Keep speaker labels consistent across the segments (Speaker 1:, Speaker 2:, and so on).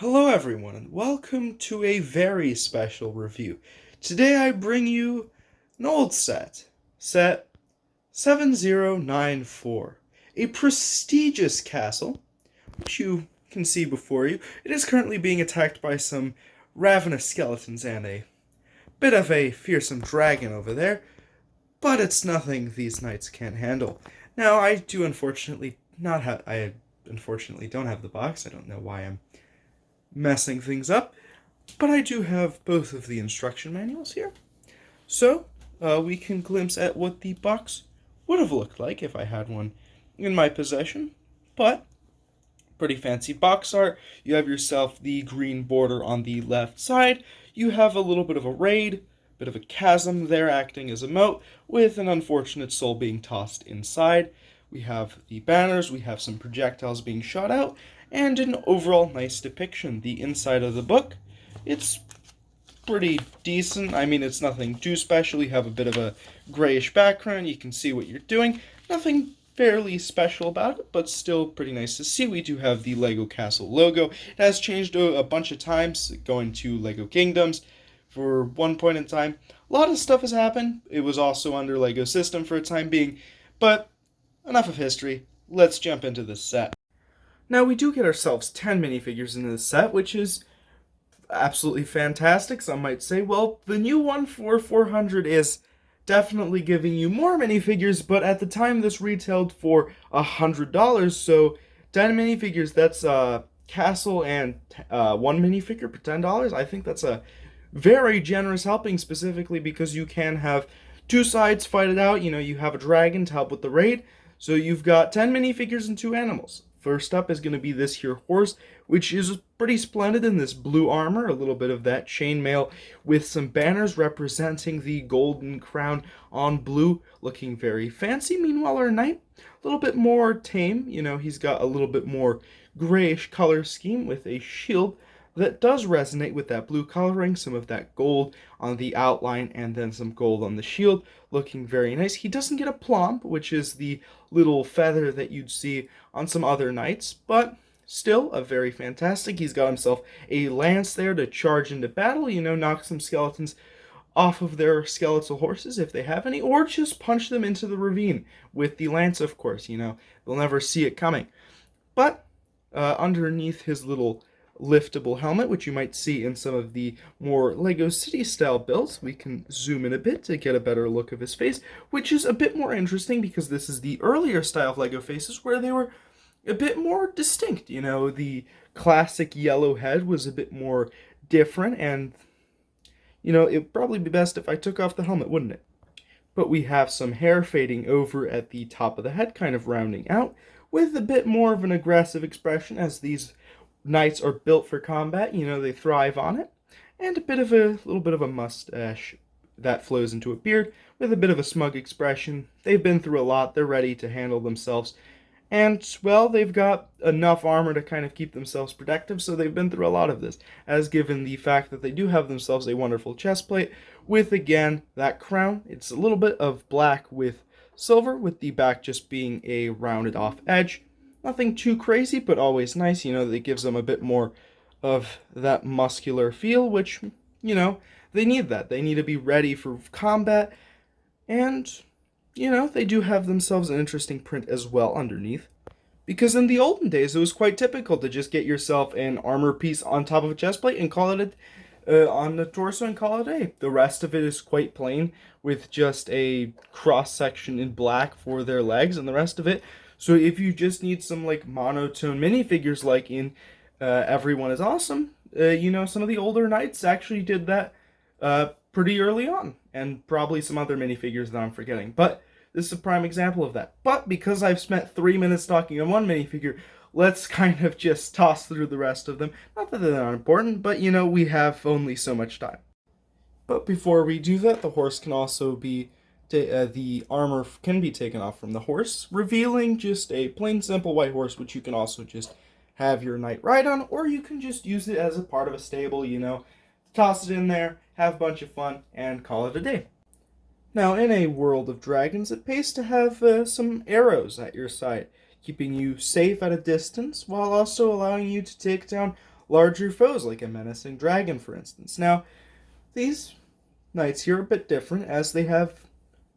Speaker 1: Hello everyone and welcome to a very special review. Today I bring you an old set 7094, a prestigious castle, which you can see before you. It is currently being attacked by some ravenous skeletons and a bit of a fearsome dragon over there, but it's nothing these knights can't handle. Now I do unfortunately not have, I unfortunately don't have the box. I don't know why I'm messing things up, but I do have both of the instruction manuals here. So, we can glimpse at what the box would have looked like if I had one in my possession. But, pretty fancy box art. You have yourself the green border on the left side. You have a little bit of a raid, bit of a chasm there acting as a moat, with an unfortunate soul being tossed inside. We have the banners, we have some projectiles being shot out, and an overall nice depiction. The inside of the book, it's pretty decent. I mean, it's nothing too special. You have a bit of a grayish background. You can see what you're doing. Nothing fairly special about it, but still pretty nice to see. We do have the Lego Castle logo. It has changed a bunch of times, going to Lego Kingdoms for one point in time. A lot of stuff has happened. It was also under Lego System for a time being, but enough of history. Let's jump into this set. Now, we do get ourselves 10 minifigures in this set, which is absolutely fantastic. Some might say, well, the new one for 400 is definitely giving you more minifigures, but at the time this retailed for $100, so 10 minifigures, that's castle and one minifigure for $10. I think that's a very generous helping, specifically because you can have two sides fight it out. You know, you have a dragon to help with the raid, so you've got 10 minifigures and two animals. First up is going to be this here horse, which is pretty splendid in this blue armor, a little bit of that chainmail with some banners representing the golden crown on blue, looking very fancy. Meanwhile, our knight, a little bit more tame. You know, he's got a little bit more grayish color scheme with a shield that does resonate with that blue coloring, some of that gold on the outline, and then some gold on the shield, looking very nice. He doesn't get a plump, which is the little feather that you'd see on some other knights, but still a very fantastic. He's got himself a lance there to charge into battle, you know, knock some skeletons off of their skeletal horses if they have any, or just punch them into the ravine with the lance, of course. You know, they'll never see it coming. But underneath his little liftable helmet, which you might see in some of the more Lego City style builds. We can zoom in a bit to get a better look of his face, which is a bit more interesting because this is the earlier style of Lego faces where they were a bit more distinct. You know, the classic yellow head was a bit more different, and you know, it'd probably be best if I took off the helmet, wouldn't it? But we have some hair fading over at the top of the head, kind of rounding out, with a bit more of an aggressive expression as these knights are built for combat. You know, they thrive on it. And a little bit of a mustache that flows into a beard with a bit of a smug expression. They've been through a lot. They're ready to handle themselves. And, well, they've got enough armor to kind of keep themselves protective, so they've been through a lot of this, as given the fact that they do have themselves a wonderful chestplate with, again, that crown. It's a little bit of black with silver, with the back just being a rounded off edge. Nothing too crazy, but always nice. You know, that gives them a bit more of that muscular feel, which, you know, they need that. They need to be ready for combat. And, you know, they do have themselves an interesting print as well underneath. Because in the olden days, it was quite typical to just get yourself an armor piece on top of a chestplate and call it on the torso and call it a day. The rest of it is quite plain with just a cross section in black for their legs, and the rest of it. So if you just need some like monotone minifigures like in Everyone is Awesome, you know, some of the older knights actually did that pretty early on, and probably some other minifigures that I'm forgetting. But this is a prime example of that. But because I've spent 3 minutes talking on one minifigure, let's kind of just toss through the rest of them. Not that they're not important, but you know, we have only so much time. But before we do that, the horse can also be the armor can be taken off from the horse, revealing just a plain simple white horse, which you can also just have your knight ride on, or you can just use it as a part of a stable, you know, toss it in there, have a bunch of fun, and call it a day. Now, in a world of dragons, it pays to have some arrows at your side, keeping you safe at a distance, while also allowing you to take down larger foes, like a menacing dragon, for instance. Now, these knights here are a bit different, as they have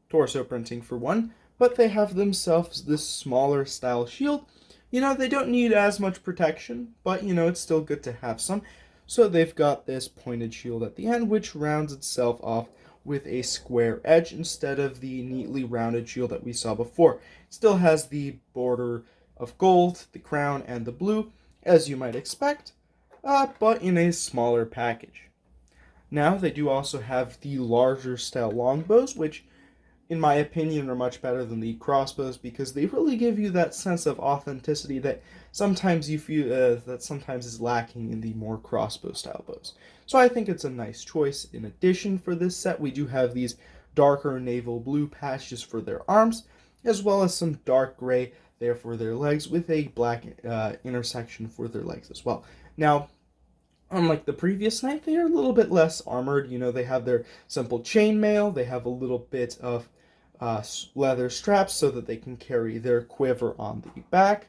Speaker 1: torso printing for one, but they have themselves this smaller style shield. They don't need as much protection, but it's still good to have some. So they've got this pointed shield at the end, which rounds itself off with a square edge instead of the neatly rounded shield that we saw before. It still has the border of gold, the crown, and the blue, as you might expect, but in a smaller package. Now, they do also have the larger style longbows, which in my opinion, are much better than the crossbows because they really give you that sense of authenticity that sometimes you feel that sometimes is lacking in the more crossbow style bows. So I think it's a nice choice. In addition, for this set, we do have these darker naval blue patches for their arms, as well as some dark gray there for their legs, with a black intersection for their legs as well. Now, unlike the previous knight, they are a little bit less armored. They have their simple chainmail. They have a little bit of leather straps so that they can carry their quiver on the back.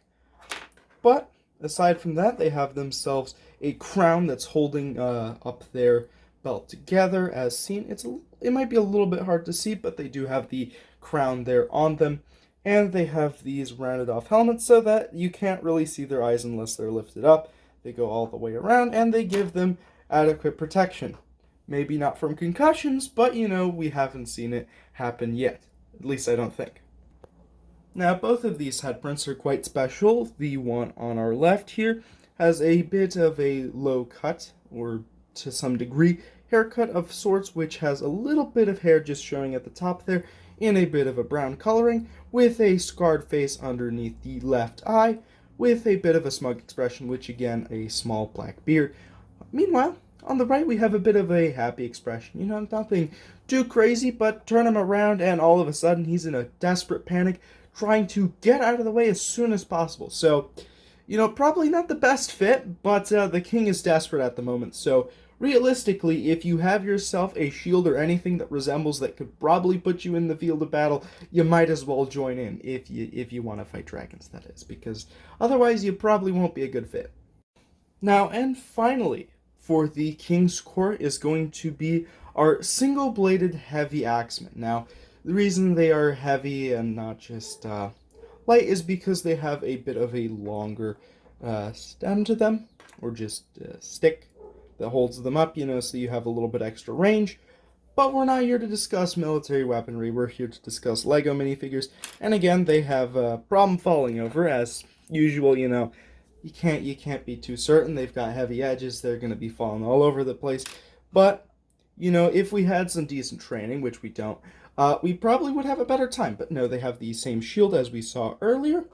Speaker 1: But aside from that, they have themselves a crown that's holding up their belt together, as seen. It might be a little bit hard to see, but they do have the crown there on them. And they have these rounded off helmets so that you can't really see their eyes unless they're lifted up. They go all the way around, and they give them adequate protection. Maybe not from concussions, but we haven't seen it happen yet. At least I don't think. Now, both of these head prints are quite special. The one on our left here has a bit of a low cut, or to some degree, haircut of sorts, which has a little bit of hair just showing at the top there, in a bit of a brown coloring, with a scarred face underneath the left eye, with a bit of a smug expression, which again, a small black beard. Meanwhile, on the right, we have a bit of a happy expression. Nothing too crazy, but turn him around and all of a sudden he's in a desperate panic, trying to get out of the way as soon as possible. So, probably not the best fit, but the king is desperate at the moment. So, realistically, if you have yourself a shield or anything that resembles that could probably put you in the field of battle, you might as well join in if you want to fight dragons, that is, because otherwise you probably won't be a good fit. Now, and finally, for the King's Court is going to be our single-bladed heavy Axment. Now, the reason they are heavy and not just light is because they have a bit of a longer stem to them, or just stick that holds them up, so you have a little bit extra range. But we're not here to discuss military weaponry, we're here to discuss LEGO minifigures, and again, they have a problem falling over, as usual, you can't be too certain. They've got heavy edges, they're going to be falling all over the place. But, if we had some decent training, which we don't, we probably would have a better time. But no, they have the same shield as we saw earlier,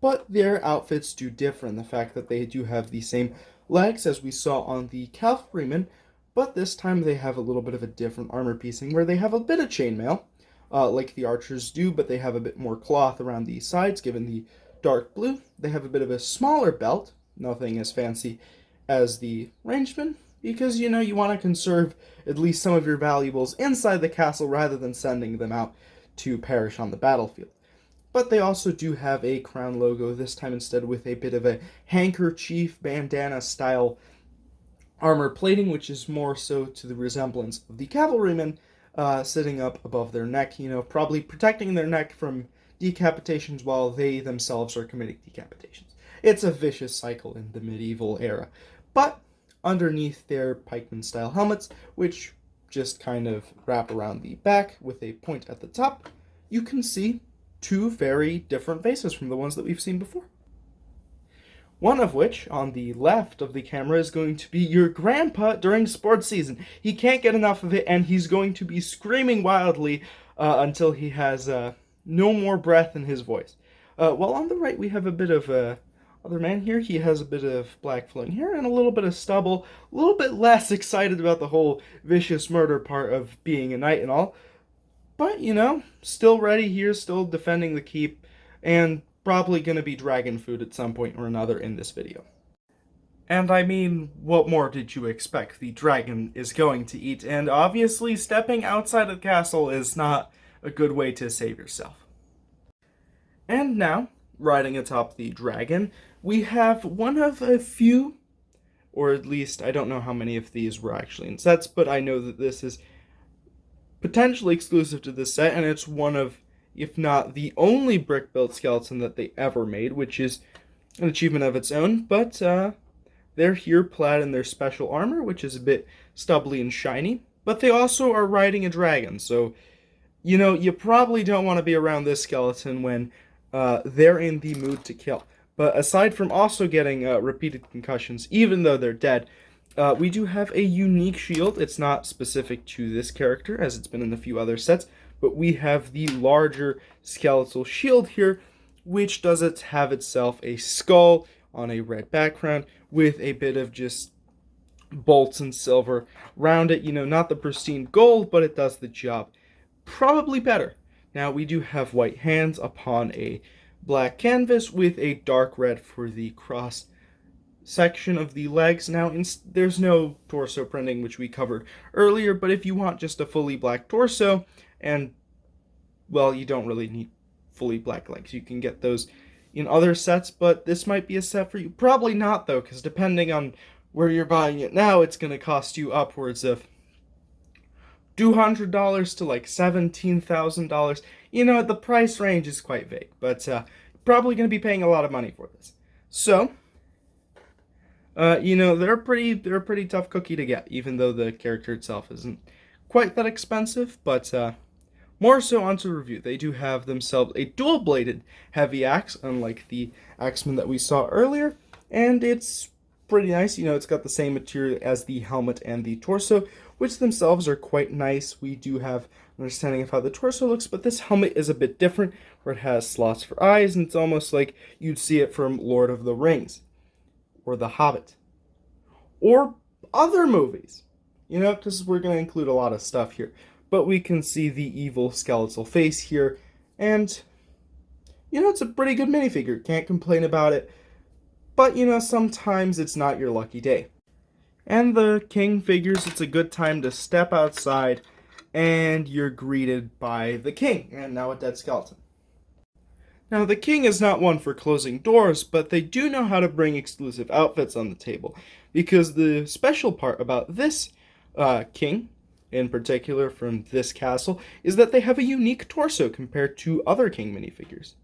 Speaker 1: but their outfits do differ in the fact that they do have the same legs as we saw on the cavalrymen, but this time they have a little bit of a different armor piecing, where they have a bit of chainmail, like the archers do, but they have a bit more cloth around the sides, given the dark blue. They have a bit of a smaller belt, nothing as fancy as the rangemen, because you want to conserve at least some of your valuables inside the castle rather than sending them out to perish on the battlefield. But they also do have a crown logo, this time instead with a bit of a handkerchief bandana style armor plating, which is more so to the resemblance of the cavalrymen sitting up above their neck, probably protecting their neck from decapitations while they themselves are committing decapitations. It's a vicious cycle in the medieval era. But underneath their pikeman-style helmets, which just kind of wrap around the back with a point at the top, you can see two very different faces from the ones that we've seen before. One of which, on the left of the camera, is going to be your grandpa during sports season. He can't get enough of it, and he's going to be screaming wildly until he has no more breath in his voice. While on the right, we have a bit of other man here. He has a bit of black flowing hair and a little bit of stubble, a little bit less excited about the whole vicious murder part of being a knight and all. But, still ready here, still defending the keep, and probably going to be dragon food at some point or another in this video. And I mean, what more did you expect? The dragon is going to eat, and obviously stepping outside of the castle is not a good way to save yourself. And now, riding atop the dragon, we have one of a few, or at least I don't know how many of these were actually in sets, but I know that this is potentially exclusive to this set, and it's one of, if not the only brick-built skeleton that they ever made, which is an achievement of its own. But they're here clad in their special armor, which is a bit stubbly and shiny, but they also are riding a dragon, so you probably don't want to be around this skeleton when they're in the mood to kill. But aside from also getting repeated concussions, even though they're dead, we do have a unique shield. It's not specific to this character, as it's been in a few other sets, but we have the larger skeletal shield here, which does have itself a skull on a red background with a bit of just bolts and silver around it. Not the pristine gold, but it does the job probably better. Now, we do have white hands upon a black canvas with a dark red for the cross section of the legs. Now, there's no torso printing, which we covered earlier, but if you want just a fully black torso, and, well, you don't really need fully black legs. You can get those in other sets, but this might be a set for you. Probably not, though, because depending on where you're buying it now, it's going to cost you upwards of $200 to like $17,000. The price range is quite vague, but probably going to be paying a lot of money for this. So, they're a pretty tough cookie to get, even though the character itself isn't quite that expensive. But more so onto review. They do have themselves a dual-bladed heavy axe, unlike the Axment that we saw earlier, and it's pretty nice. It's got the same material as the helmet and the torso, which themselves are quite nice. We do have an understanding of how the torso looks, but this helmet is a bit different, where it has slots for eyes, and it's almost like you'd see it from Lord of the Rings, or The Hobbit, or other movies, because we're going to include a lot of stuff here. But we can see the evil skeletal face here, and, it's a pretty good minifigure. Can't complain about it, but, sometimes it's not your lucky day. And the king figures it's a good time to step outside, and you're greeted by the king, and now a dead skeleton. Now, the king is not one for closing doors, but they do know how to bring exclusive outfits on the table, because the special part about this king, in particular from this castle, is that they have a unique torso compared to other king minifigures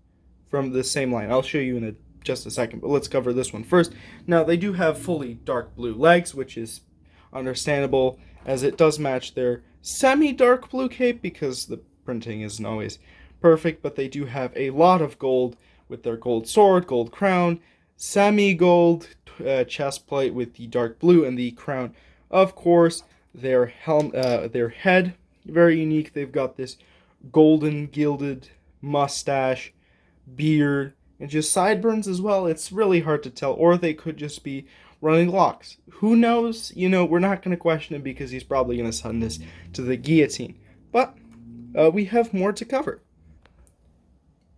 Speaker 1: from the same line. I'll show you in just a second, but let's cover this one first. Now, they do have fully dark blue legs, which is understandable, as it does match their semi-dark blue cape, because the printing isn't always perfect, but they do have a lot of gold with their gold sword, gold crown, semi-gold chest plate with the dark blue, and the crown, of course. Their head, very unique. They've got this golden gilded mustache, beard, and just sideburns as well. It's really hard to tell, or they could just be running locks. Who knows? We're not going to question him, because he's probably going to send this to the guillotine. But we have more to cover,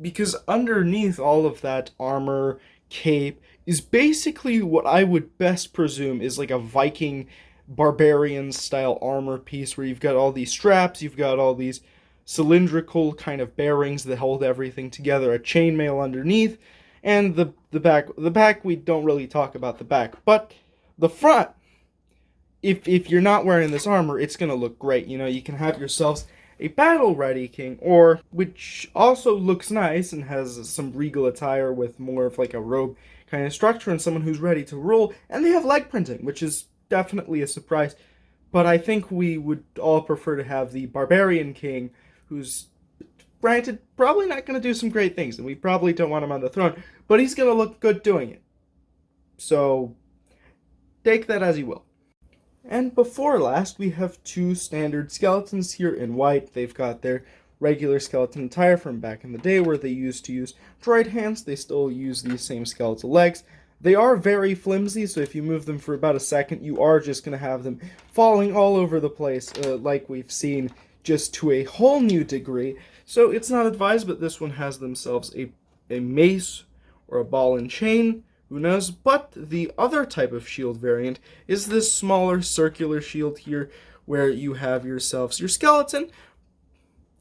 Speaker 1: because underneath all of that armor, cape, is basically what I would best presume is like a Viking barbarian style armor piece, where you've got all these straps, you've got all these cylindrical kind of bearings that hold everything together, a chainmail underneath, and the back we don't really talk about the back, but the front, if you're not wearing this armor, it's gonna look great. You can have yourselves a battle ready king, or which also looks nice and has some regal attire with more of like a robe kind of structure, and someone who's ready to rule, and they have leg printing, which is definitely a surprise. But I think we would all prefer to have the barbarian king, who's, granted, probably not going to do some great things, and we probably don't want him on the throne, but he's going to look good doing it. So, take that as you will. And before last, we have two standard skeletons here in white. They've got their regular skeleton attire from back in the day, where they used to use droid hands. They still use these same skeletal legs. They are very flimsy, so if you move them for about a second, you are just going to have them falling all over the place, like we've seen, just to a whole new degree. So it's not advised, but this one has themselves a mace or a ball and chain, who knows. But the other type of shield variant is this smaller circular shield here, where you have yourselves your skeleton,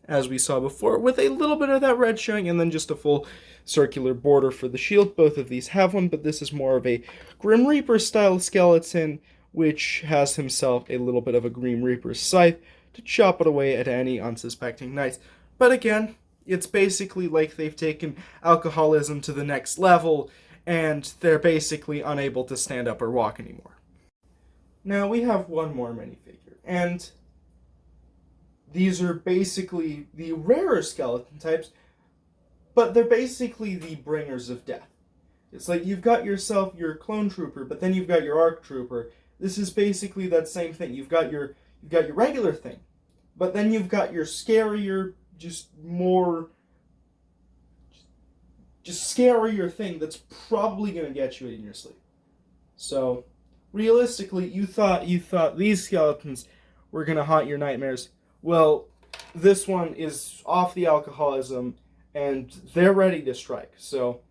Speaker 1: as we saw before, with a little bit of that red showing, and then just a full circular border for the shield. Both of these have one, but this is more of a Grim Reaper style skeleton, which has himself a little bit of a Grim Reaper scythe to chop it away at any unsuspecting knights. But again, it's basically like they've taken alcoholism to the next level, and they're basically unable to stand up or walk anymore. Now we have one more minifigure, and these are basically the rarer skeleton types, but they're basically the bringers of death. It's like you've got yourself your clone trooper, but then you've got your arc trooper. This is basically that same thing. You've got your regular thing, but then you've got your scarier, just scarier thing that's probably going to get you in your sleep. So, realistically, you thought these skeletons were going to haunt your nightmares. Well, this one is off the alcoholism, and they're ready to strike. So,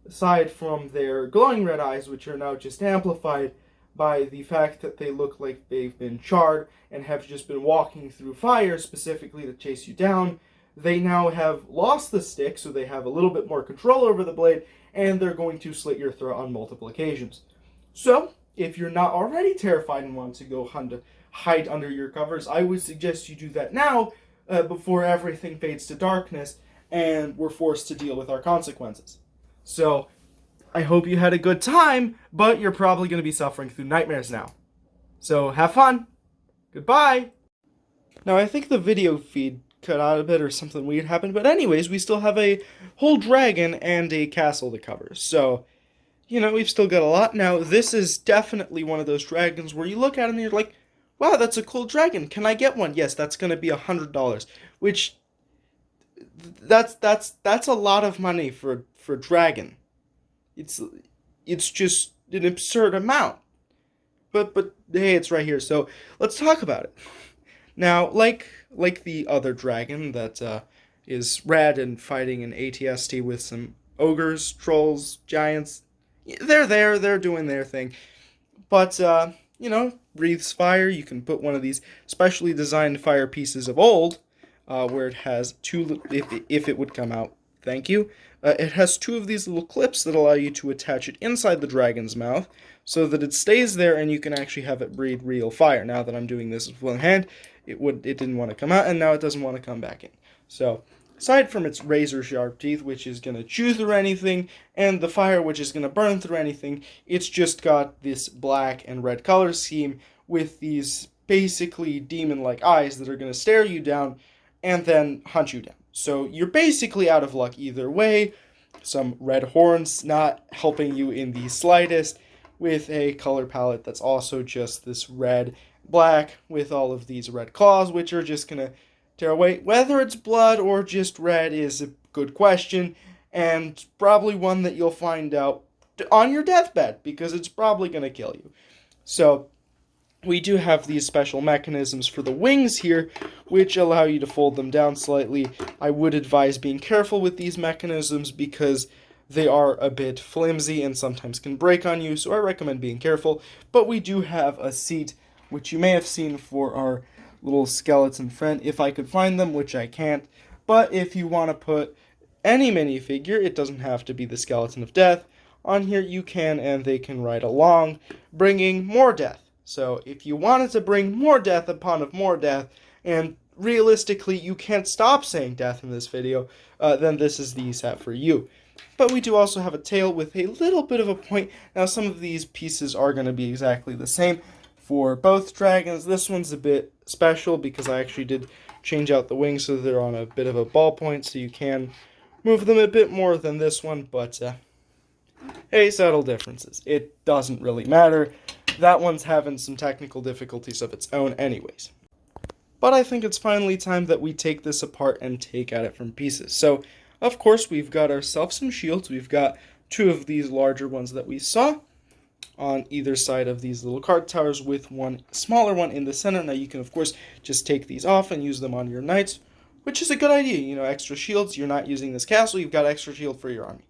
Speaker 1: aside from their glowing red eyes, which are now just amplified by the fact that they look like they've been charred and have just been walking through fire specifically to chase you down, they now have lost the stick, so they have a little bit more control over the blade, and they're going to slit your throat on multiple occasions. So, if you're not already terrified and want to go hide under your covers, I would suggest you do that now, before everything fades to darkness and we're forced to deal with our consequences. So, I hope you had a good time, but you're probably going to be suffering through nightmares now. So, have fun! Goodbye! Now, I think the video feed cut out a bit or something weird happened, but anyways, we still have a whole dragon and a castle to cover. So, you know, we've still got a lot. Now, this is definitely one of those dragons where you look at it and you're like, wow, that's a cool dragon. Can I get one? Yes, that's going to be $100, which that's a lot of money for a dragon. It's just an absurd amount. But hey, it's right here. So, let's talk about it. Now, like the other dragon that is red and fighting an ATST with some ogres, trolls, giants, they're there, they're doing their thing. But, you know, breathes fire. You can put one of these specially designed fire pieces of old, where it has two, if it would come out, thank you. It has two of these little clips that allow you to attach it inside the dragon's mouth so that it stays there and you can actually have it breathe real fire. Now that I'm doing this with one hand, it didn't want to come out, and now it doesn't want to come back in. So, aside from its razor-sharp teeth, which is going to chew through anything, and the fire, which is going to burn through anything, it's just got this black and red color scheme with these basically demon-like eyes that are going to stare you down and then hunt you down. So, you're basically out of luck either way. Some red horns not helping you in the slightest, with a color palette that's also just this red black with all of these red claws, which are just going to tear away. Whether it's blood or just red is a good question, and probably one that you'll find out on your deathbed, because it's probably going to kill you. So, we do have these special mechanisms for the wings here, which allow you to fold them down slightly. I would advise being careful with these mechanisms because they are a bit flimsy and sometimes can break on you, so I recommend being careful. But we do have a seat, which you may have seen for our little skeleton friend, if I could find them, which I can't. But if you want to put any minifigure, it doesn't have to be the Skeleton of Death, on here you can, and they can ride along, bringing more death. So if you wanted to bring more death upon more death, and realistically you can't stop saying death in this video, then this is the set for you. But we do also have a tail with a little bit of a point. Now some of these pieces are going to be exactly the same for both dragons. This one's a bit special because I actually did change out the wings so they're on a bit of a ball point, so you can move them a bit more than this one, but hey, subtle differences. It doesn't really matter. That one's having some technical difficulties of its own anyways. But I think it's finally time that we take this apart and take at it from pieces. So, of course, we've got ourselves some shields. We've got two of these larger ones that we saw on either side of these little card towers with one smaller one in the center. Now, you can, of course, just take these off and use them on your knights, which is a good idea. You know, extra shields. You're not using this castle. You've got extra shield for your army,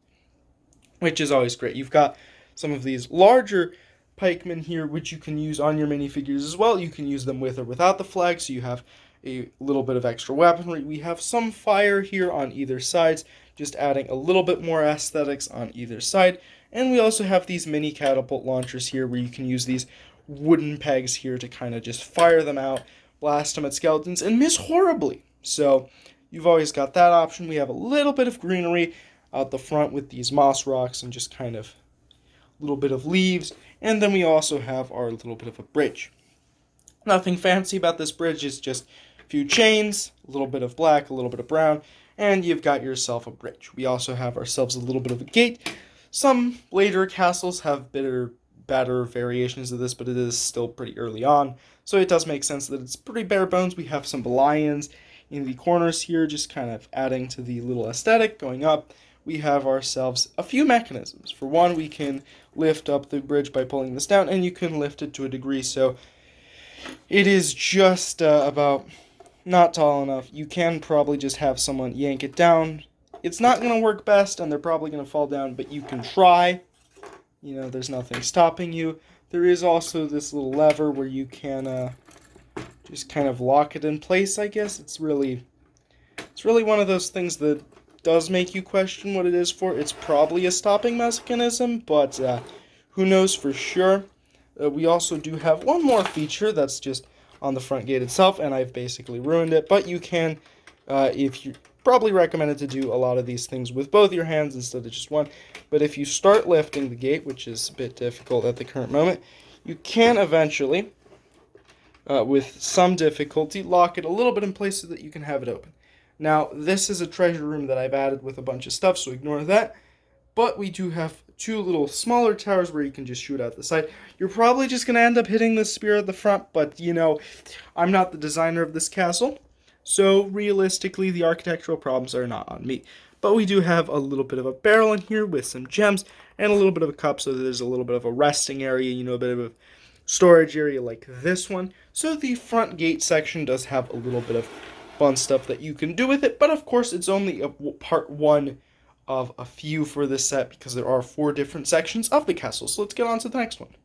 Speaker 1: which is always great. You've got some of these larger pikemen here, which you can use on your minifigures as well. You can use them with or without the flag, so you have a little bit of extra weaponry. We have some fire here on either side, just adding a little bit more aesthetics on either side. And we also have these mini catapult launchers here where you can use these wooden pegs here to kind of just fire them out, blast them at skeletons, and miss horribly. So you've always got that option. We have a little bit of greenery out the front with these moss rocks and just kind of a little bit of leaves. And then we also have our little bit of a bridge. Nothing fancy about this bridge, it's just a few chains, a little bit of black, a little bit of brown, and you've got yourself a bridge. We also have ourselves a little bit of a gate. Some later castles have better variations of this, but it is still pretty early on, so it does make sense that it's pretty bare bones. We have some lions in the corners here, just kind of adding to the little aesthetic. Going up, we have ourselves a few mechanisms. For one, we can lift up the bridge by pulling this down, and you can lift it to a degree, so it is just about not tall enough. You can probably just have someone yank it down. It's not going to work best, and they're probably going to fall down, but you can try. You know, there's nothing stopping you. There is also this little lever where you can just kind of lock it in place, I guess. It's really one of those things that does make you question what it is for. It's probably a stopping mechanism, but who knows for sure. We also do have one more feature that's just on the front gate itself, and I've basically ruined it, but you can, if you probably recommended to do a lot of these things with both your hands instead of just one, but if you start lifting the gate, which is a bit difficult at the current moment, you can eventually, with some difficulty, lock it a little bit in place so that you can have it open. Now, this is a treasure room that I've added with a bunch of stuff, so ignore that, but we do have two little smaller towers where you can just shoot out the side. You're probably just going to end up hitting the spear at the front, but, you know, I'm not the designer of this castle, so realistically, the architectural problems are not on me. But we do have a little bit of a barrel in here with some gems and a little bit of a cup, so there's a little bit of a resting area, you know, a bit of a storage area like this one. So the front gate section does have a little bit of fun stuff that you can do with it, but of course it's only a part one of a few for this set because there are 4 different sections of the castle. So let's get on to the next one.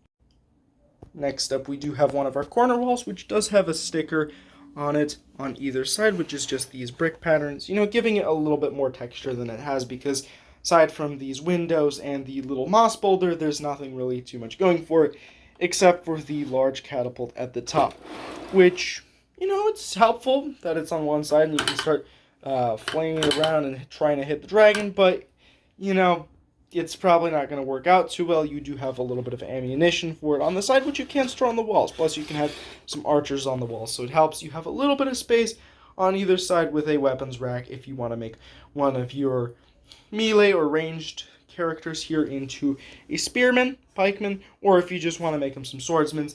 Speaker 1: Next up, we do have one of our corner walls, which does have a sticker on it on either side, which is just these brick patterns, you know, giving it a little bit more texture than it has, because aside from these windows and the little moss boulder, there's nothing really too much going for it, except for the large catapult at the top, which, you know, it's helpful that it's on one side and you can start flinging it around and trying to hit the dragon, but, you know, it's probably not going to work out too well. You do have a little bit of ammunition for it on the side, which you can store on the walls. Plus, you can have some archers on the walls, so it helps. You have a little bit of space on either side with a weapons rack if you want to make one of your melee or ranged characters here into a spearman, pikeman, or if you just want to make them some swordsmen,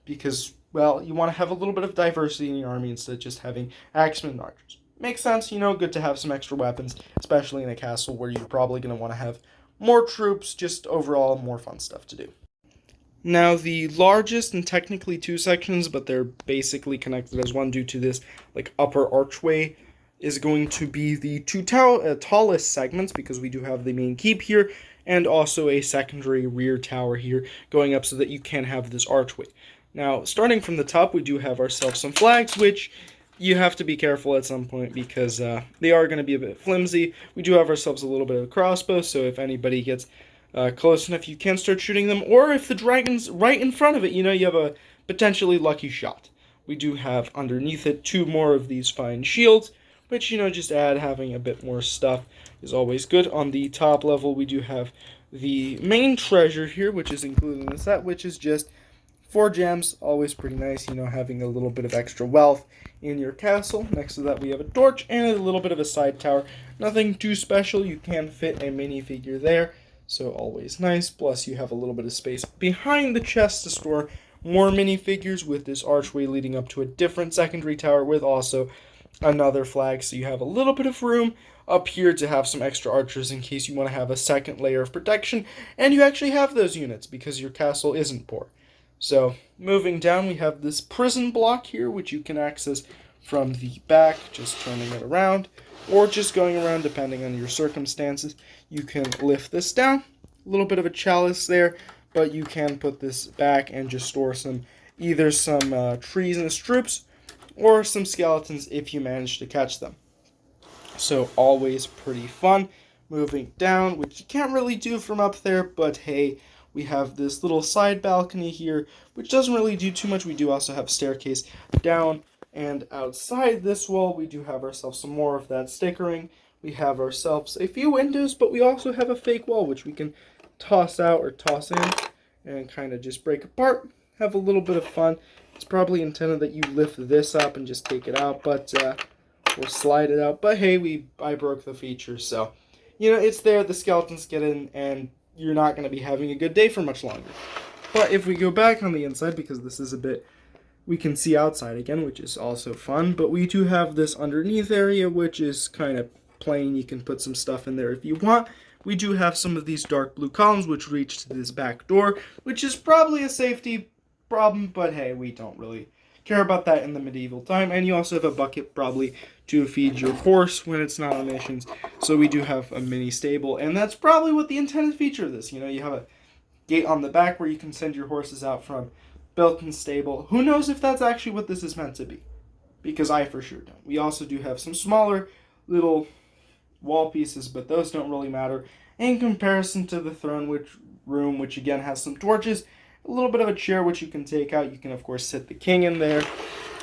Speaker 1: because, well, you want to have a little bit of diversity in your army instead of just having axemen and archers. Makes sense, you know, good to have some extra weapons, especially in a castle where you're probably going to want to have more troops, just overall more fun stuff to do. Now, the largest and technically 2 sections, but they're basically connected as one due to this, like, upper archway, is going to be the 2 tallest segments, because we do have the main keep here, and also a secondary rear tower here going up so that you can have this archway. Now, starting from the top, we do have ourselves some flags, which you have to be careful at some point because they are going to be a bit flimsy. We do have ourselves a little bit of a crossbow, so if anybody gets close enough, you can start shooting them. Or if the dragon's right in front of it, you know, you have a potentially lucky shot. We do have underneath it 2 more of these fine shields, which, you know, just having a bit more stuff is always good. On the top level, we do have the main treasure here, which is included in the set, which is just 4 gems, always pretty nice, you know, having a little bit of extra wealth in your castle. Next to that, we have a torch and a little bit of a side tower. Nothing too special. You can fit a minifigure there, so always nice. Plus, you have a little bit of space behind the chest to store more minifigures with this archway leading up to a different secondary tower with also another flag. So you have a little bit of room up here to have some extra archers in case you want to have a second layer of protection, and you actually have those units because your castle isn't poor. So, moving down, we have this prison block here, which you can access from the back, just turning it around, or just going around, depending on your circumstances. You can lift this down, a little bit of a chalice there, but you can put this back and just store either some treasonous troops, or some skeletons if you manage to catch them. So always pretty fun. Moving down, which you can't really do from up there, but hey, we have this little side balcony here, which doesn't really do too much. We do also have a staircase down, and outside this wall, we do have ourselves some more of that stickering. We have ourselves a few windows, but we also have a fake wall, which we can toss out or toss in and kind of just break apart. Have a little bit of fun. It's probably intended that you lift this up and just take it out, but or slide it out. But hey, I broke the feature, so you know, it's there, the skeletons get in, and you're not going to be having a good day for much longer. But if we go back on the inside, because this is a bit, we can see outside again, which is also fun, but we do have this underneath area, which is kind of plain. You can put some stuff in there if you want. We do have some of these dark blue columns, which reach to this back door, which is probably a safety problem, but hey, we don't really care about that in the medieval time. And you also have a bucket probably to feed your horse when it's not on missions. So we do have a mini stable, and that's probably what the intended feature of this. You know, you have a gate on the back where you can send your horses out from, built-in stable. Who knows if that's actually what this is meant to be? Because I for sure don't. We also do have some smaller little wall pieces, but those don't really matter in comparison to the throne room, which again has some torches, a little bit of a chair which you can take out. You can of course sit the king in there.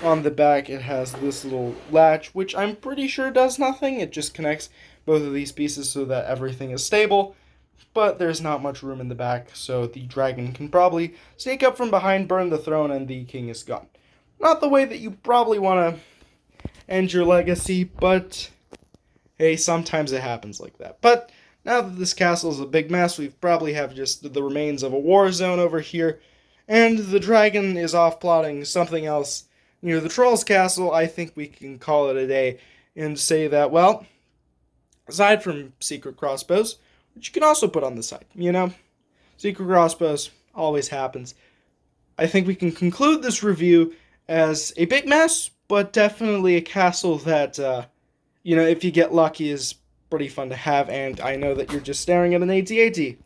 Speaker 1: On the back it has this little latch, which I'm pretty sure does nothing. It just connects both of these pieces so that everything is stable. But there's not much room in the back, so the dragon can probably sneak up from behind, burn the throne, and the king is gone. Not the way that you probably want to end your legacy, but hey, sometimes it happens like that. But now that this castle is a big mess, we probably have just the remains of a war zone over here, and the dragon is off plotting something else near the troll's castle. I think we can call it a day and say that, well, aside from secret crossbows, which you can also put on the side, you know, secret crossbows always happens. I think we can conclude this review as a big mess, but definitely a castle that, you know, if you get lucky is pretty fun to have, and I know that you're just staring at an AT-AT.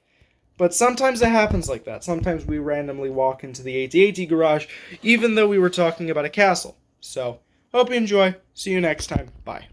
Speaker 1: But sometimes it happens like that. Sometimes we randomly walk into the AT-AT garage, even though we were talking about a castle. So, hope you enjoy. See you next time. Bye.